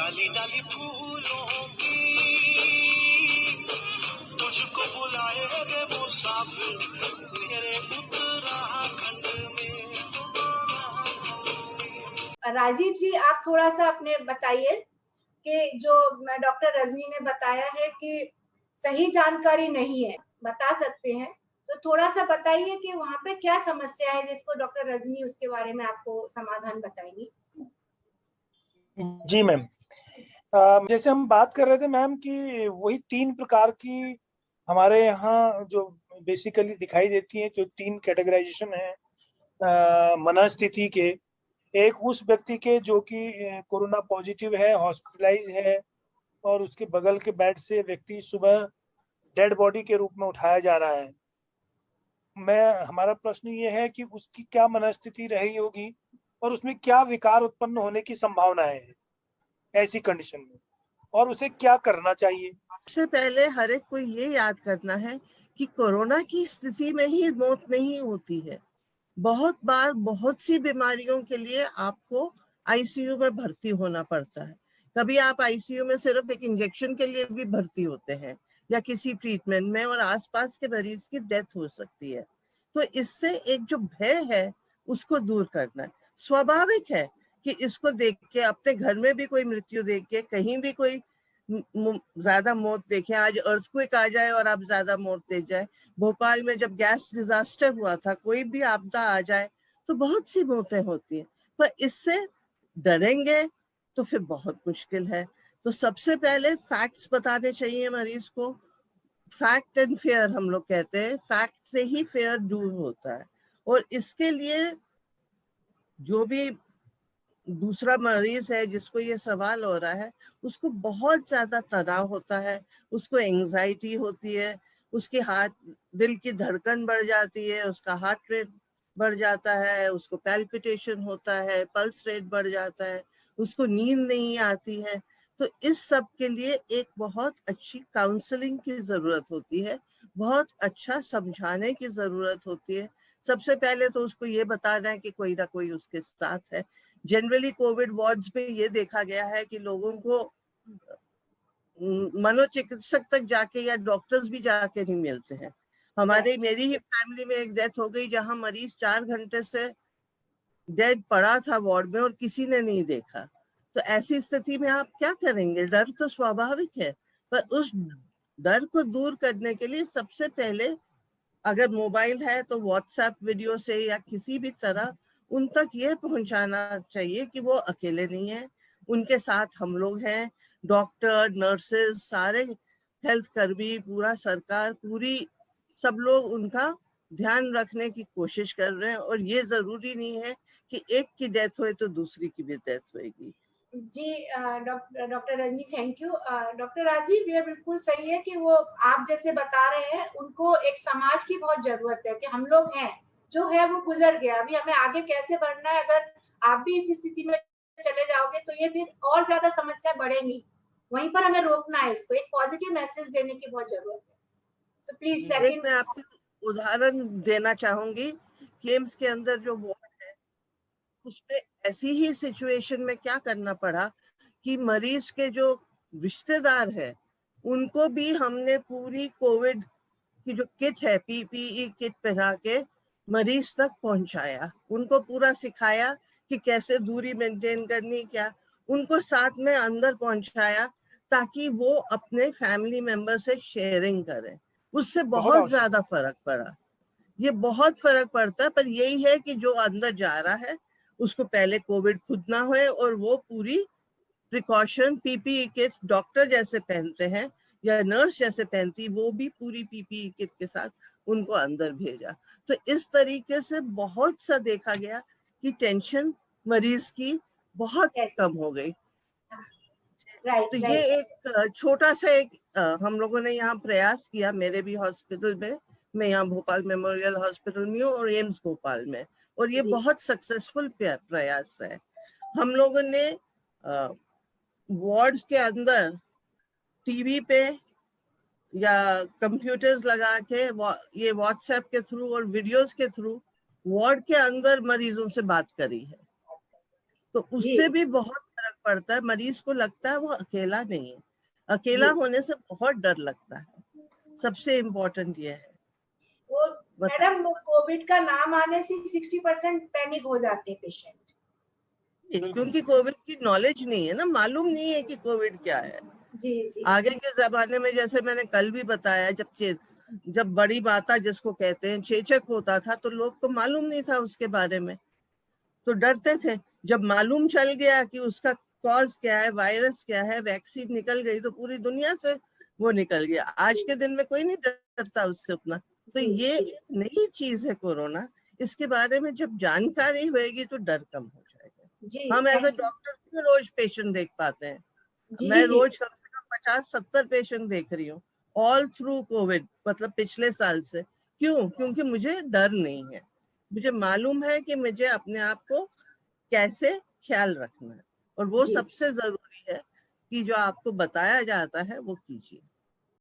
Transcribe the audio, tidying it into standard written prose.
डाली डाली फूलों की तुझको बुलाए रे मुसाफिर मेरे उत्तराखंड में। राजीव जी, आप थोड़ा सा अपने बताइए कि जो डॉक्टर रजनी ने बताया है कि सही जानकारी नहीं है, बता सकते हैं, तो थोड़ा सा बताइए कि वहाँ पे क्या समस्या है जिसको डॉक्टर रजनी उसके बारे में आपको समाधान बताएंगी। जी मैम, जैसे हम बात कर रहे थे मैम कि वही 3 प्रकार की हमारे यहाँ जो बेसिकली दिखाई देती है, जो 3 कैटेगराइजेशन है मनस्थिति के। एक उस व्यक्ति के जो कि कोरोना पॉजिटिव है, हॉस्पिटलाइज है और उसके बगल के बेड से व्यक्ति सुबह डेड बॉडी के रूप में उठाया जा रहा है। हमारा प्रश्न ये है कि उसकी क्या मनस्थिति रही होगी और उसमें क्या विकार उत्पन्न होने की संभावनाएं है ऐसी कंडीशन में, और उसे क्या करना चाहिए। सबसे पहले हर एक को ये याद करना है कि कोरोना की स्थिति में ही मौत नहीं होती है। बहुत बार बहुत सी बीमारियों के लिए आपको आईसीयू में भर्ती होना पड़ता है। कभी आप आईसीयू में सिर्फ एक इंजेक्शन के लिए भी भर्ती होते हैं या किसी ट्रीटमेंट में, और आसपास के मरीज की डेथ हो सकती है। तो इससे एक जो भय है उसको दूर करना है। स्वाभाविक है कि इसको देख के, अपने घर में भी कोई मृत्यु देख के, कहीं भी कोई ज्यादा मौत देखे, आज अर्थक्वेक आ जाए और आप ज्यादा मौत देख जाए। भोपाल में जब गैस डिजास्टर हुआ था, कोई भी आपदा आ जाए तो बहुत सी मौतें होती हैं, पर इससे डरेंगे तो फिर बहुत मुश्किल है। तो सबसे पहले फैक्ट्स बताने चाहिए मरीज को। फैक्ट एंड फेयर हम लोग कहते हैं, फैक्ट से ही फेयर दूर होता है। और इसके लिए जो भी दूसरा मरीज है जिसको ये सवाल हो रहा है, उसको बहुत ज्यादा तनाव होता है, उसको एंजाइटी होती है, उसके दिल की धड़कन बढ़ जाती है, उसका हार्ट रेट बढ़ जाता है, उसको पैल्पिटेशन होता है, पल्स रेट बढ़ जाता है, उसको नींद नहीं आती है। तो इस सब के लिए एक बहुत अच्छी काउंसलिंग की जरूरत होती है, बहुत अच्छा समझाने की जरूरत होती है। सबसे पहले तो उसको ये बताना है कि कोई ना कोई उसके साथ है। जनरली कोविड वार्ड्स में ये देखा गया है कि लोगों को मनोचिकित्सक तक जाके या डॉक्टर्स भी जाके नहीं मिलते हैं। मेरी ही फैमिली में एक डेथ हो गई जहां मरीज 4 घंटे से डेड पड़ा था वार्ड में और किसी ने नहीं देखा। तो ऐसी स्थिति में आप क्या करेंगे? डर तो स्वाभाविक है, पर उस डर को दूर करने के लिए सबसे पहले अगर मोबाइल है तो व्हाट्सएप वीडियो से या किसी भी तरह उन तक ये पहुंचाना चाहिए कि वो अकेले नहीं है, उनके साथ हम लोग हैं। डॉक्टर, नर्सेस, सारे हेल्थ कर्मी, पूरा सरकार, पूरी सब लोग उनका ध्यान रखने की कोशिश कर रहे हैं। और ये जरूरी नहीं है कि एक की डेथ होए तो दूसरी की भी डेथ होएगी। जी doctor Rajni, thank you. Doctor Rajiv, ये बिल्कुल सही है कि वो आप जैसे बता रहे हैं, उनको एक समाज की बहुत जरूरत है कि हम लोग हैं, जो है वो गुजर गया, अभी हमें आगे कैसे बढ़ना है। अगर आप भी इस स्थिति में चले जाओगे तो ये फिर और ज्यादा समस्या बढ़ेगी, वहीं पर हमें रोकना है इसको, एक पॉजिटिव मैसेज देने की बहुत जरूरत है। सो प्लीज सेकंड, मैं आपको उदाहरण देना चाहूंगी कि एम्स के अंदर जो वार्ड है उसमें ऐसी ही सिचुएशन में क्या करना पड़ा कि मरीज के जो रिश्तेदार है उनको भी हमने पूरी कोविड की जो किट है, पीपीई किट पहना के मरीज तक पहुंचाया। उनको पूरा सिखाया कि कैसे दूरी मेंटेन करनी, क्या उनको साथ में अंदर पहुंचाया ताकि वो अपने फैमिली मेंबर से शेयरिंग करें। उससे बहुत ज्यादा फर्क पड़ा। ये बहुत फर्क पड़ता है, पर यही है कि जो अंदर जा रहा है उसको पहले कोविड खुद ना होए और वो पूरी प्रिकॉशन पीपीई किट डॉक्टर जैसे पहनते हैं या नर्स जैसे पहनती, वो भी पूरी पीपीई किट के साथ उनको अंदर भेजा। तो इस तरीके से बहुत सा देखा गया कि टेंशन मरीज की बहुत कम हो गई। तो ये एक छोटा सा हम लोगों ने यहाँ प्रयास किया, मेरे भी हॉस्पिटल में, मैं यहाँ भोपाल मेमोरियल हॉस्पिटल में हूँ और एम्स भोपाल में, और ये बहुत सक्सेसफुल प्रयास है। हम लोगों ने वार्ड्स के अंदर टीवी पे या कंप्यूटर्स लगा के ये व्हाट्सएप के थ्रू और वीडियोस के थ्रू वार्ड के अंदर मरीजों से बात करी है। तो उससे भी बहुत फर्क पड़ता है, मरीज को लगता है वो अकेला नहीं है। अकेला होने से बहुत डर लगता है, सबसे इम्पोर्टेंट ये है। और मैडम कोविड का नाम आने से 60% पैनिक हो जाते हैं पेशेंट, क्योंकि कोविड की नॉलेज नहीं है ना, मालूम नहीं है कि कोविड क्या है। जी। आगे के जमाने में जैसे मैंने कल भी बताया, जब बड़ी माता जिसको कहते हैं चेचक होता था तो लोग को मालूम नहीं था उसके बारे में, तो डरते थे। जब मालूम चल गया कि उसका कॉज क्या है, वायरस क्या है, वैक्सीन निकल गई तो पूरी दुनिया से वो निकल गया। आज के दिन में कोई नहीं डरता उससे उतना। तो ये नई चीज है कोरोना, इसके बारे में जब जानकारी होगी तो डर कम हो जाएगा। हम एज ए डॉक्टर रोज पेशेंट देख पाते हैं, मैं रोज कम से कम 50-70 पेशेंट देख रही हूँ ऑल थ्रू कोविड, मतलब पिछले साल से। क्यों? क्योंकि मुझे डर नहीं है, मुझे मालूम है कि मुझे अपने आप को कैसे ख्याल रखना है, और वो सबसे जरूरी है कि जो आपको बताया जाता है वो कीजिए।